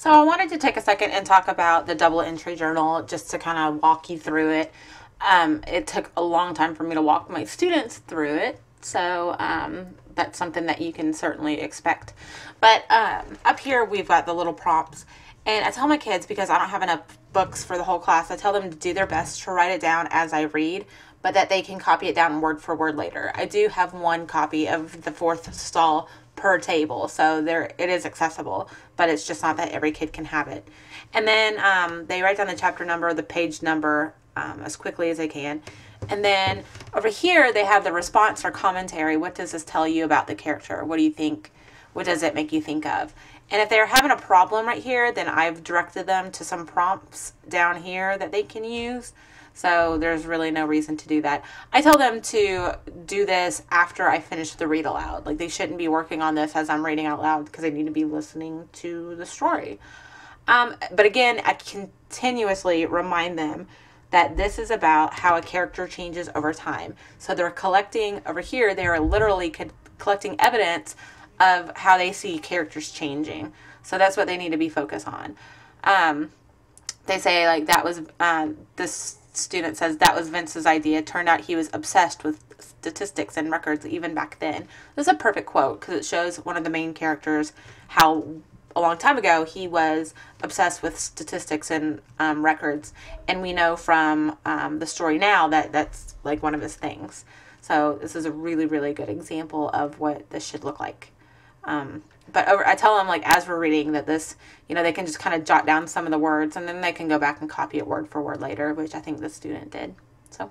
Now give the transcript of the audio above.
So I wanted to take a second and talk about the double entry journal just to kind of walk you through it. It took a long time for me to walk my students through it. So that's something that you can certainly expect. But up here we've got the little prompts. And I tell my kids, because I don't have enough books for the whole class, I tell them to do their best to write it down as I read, but that they can copy it down word for word later. I do have one copy of the fourth stall per table, so there it is accessible, but it's just not that every kid can have it. And then they write down the chapter number, the page number, as quickly as they can. And then over here they have the response or commentary. What does this tell you about the character? What do you think? What does it make you think of? And if they're having a problem right here, then I've directed them to some prompts down here that they can use. So there's really no reason to do that. I tell them to do this after I finish the read aloud. Like, they shouldn't be working on this as I'm reading out loud, because they need to be listening to the story. But again, I continuously remind them that this is about how a character changes over time. So they're collecting, over here, they are literally collecting evidence of how they see characters changing. So that's what they need to be focused on. They say, like, that was, this student says, that was Vince's idea. Turned out he was obsessed with statistics and records even back then. This is a perfect quote, because it shows one of the main characters how a long time ago he was obsessed with statistics and records, and we know from the story now that that's like one of his things. So this is a really, really good example of what this should look like. But I tell them, like, as we're reading, that this, they can just kind of jot down some of the words, and then they can go back and copy it word for word later, which I think the student did. So